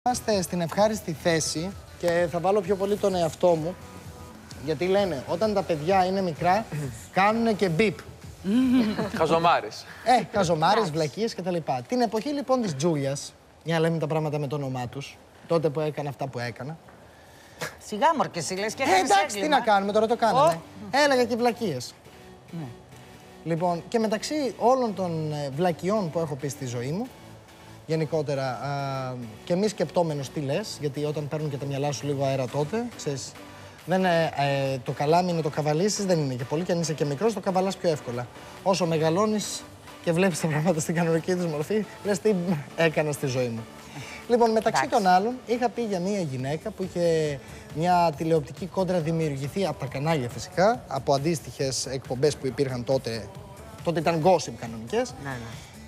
Είμαστε στην ευχάριστη θέση και θα βάλω πιο πολύ τον εαυτό μου, γιατί λένε όταν τα παιδιά είναι μικρά κάνουν και μπιπ. Χαζομάρες. Χαζομάρες, βλακίες κτλ. Την εποχή λοιπόν της Τζούλιας, για να λέμε τα πράγματα με το όνομά τους, τότε που έκανα αυτά που έκανα. Σιγά μωρ και εσύ λες και έκανες Εντάξει, τι να κάνουμε, τώρα το κάναμε. Έλεγα και βλακίες. Λοιπόν, και μεταξύ όλων των βλακιών που έχω πει στη ζωή μου, γενικότερα, και μη σκεπτόμενος τι λες, γιατί όταν παίρνουν και τα μυαλά σου λίγο αέρα τότε, ξέρεις, το καλάμι είναι το καβαλήσεις, δεν είναι και πολύ, και αν είσαι και μικρός το καβαλάς πιο εύκολα. Όσο μεγαλώνεις και βλέπεις τα πράγματα στην κανονική τους μορφή, λες τι έκανα στη ζωή μου. Λοιπόν, μεταξύ των άλλων, είχα πει για μια γυναίκα που είχε μια τηλεοπτική κόντρα δημιουργηθεί από τα κανάλια φυσικά, από αντίστοιχες εκπομπές που υπήρχαν τότε. Τότε ήταν gossip κανονικές.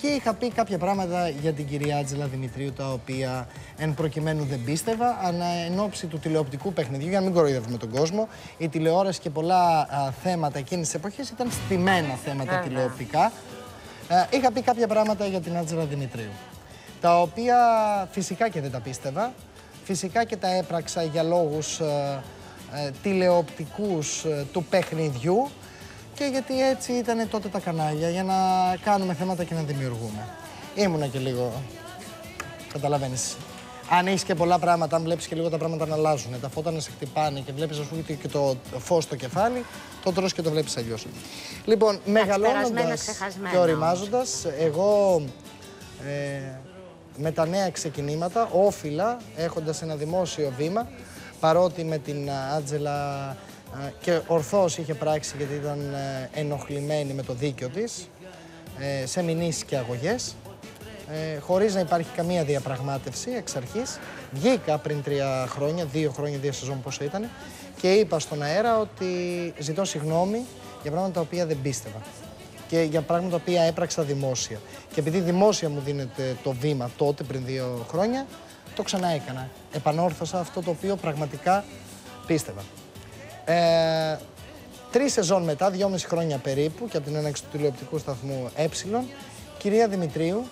Και είχα πει κάποια πράγματα για την κυρία Άτζελα Δημητρίου, τα οποία εν προκειμένου δεν πίστευα, αλλά εν ώψη του τηλεοπτικού παιχνιδιού, για να μην κοροϊδεύουμε τον κόσμο, η τηλεόραση και πολλά θέματα εκείνης της εποχής ήταν στημένα θέματα τηλεοπτικά. Είχα πει κάποια πράγματα για την Άτζελα Δημητρίου, τα οποία φυσικά και δεν τα πίστευα, φυσικά και τα έπραξα για λόγους τηλεοπτικούς του παιχνιδιού, και γιατί έτσι ήταν τότε τα κανάλια, για να κάνουμε θέματα και να δημιουργούμε. Ήμουνα και λίγο, καταλαβαίνεις, αν έχεις και πολλά πράγματα, αν βλέπεις και λίγο τα πράγματα να αλλάζουν, τα φώτα να σε χτυπάνε και βλέπεις, ας πούμε, και το φως στο κεφάλι, το τρως και το βλέπεις αλλιώς. Λοιπόν, μεγαλώνοντας και οριμάζοντας, εγώ με τα νέα ξεκινήματα, όφιλα, έχοντας ένα δημόσιο βήμα, παρότι με την Άτζελα και ορθώς είχε πράξει, γιατί ήταν ενοχλημένη με το δίκιο της, σε μηνύσεις και αγωγές, χωρίς να υπάρχει καμία διαπραγμάτευση εξ αρχής. Βγήκα πριν 3 χρόνια, 2 χρόνια, 2 σεζόν πόσο ήταν, και είπα στον αέρα ότι ζητώ συγγνώμη για πράγματα τα οποία δεν πίστευα και για πράγματα τα οποία έπραξα δημόσια. Και επειδή δημόσια μου δίνεται το βήμα τότε, πριν 2 χρόνια, το ξανά έκανα. Επανόρθωσα αυτό το οποίο πραγματικά πίστευα. 3 σεζόν μετά, 2,5 χρόνια περίπου, και από την έναρξη του τηλεοπτικού σταθμού κυρία Δημητρίου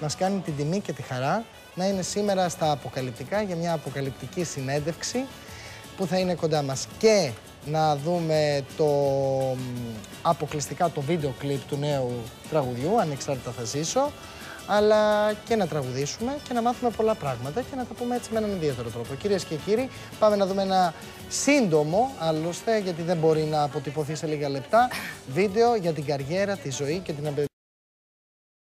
μας κάνει την τιμή και τη χαρά να είναι σήμερα στα Αποκαλυπτικά για μια αποκαλυπτική συνέντευξη που θα είναι κοντά μας, και να δούμε αποκλειστικά το βίντεο κλιπ του νέου τραγουδιού, Ανεξάρτητα θα ζήσω, αλλά και να τραγουδήσουμε και να μάθουμε πολλά πράγματα και να τα πούμε έτσι με έναν ιδιαίτερο τρόπο. Κυρίες και κύριοι, πάμε να δούμε ένα σύντομο, άλλωστε, γιατί δεν μπορεί να αποτυπωθεί σε λίγα λεπτά, βίντεο για την καριέρα, τη ζωή και την εμπειρία.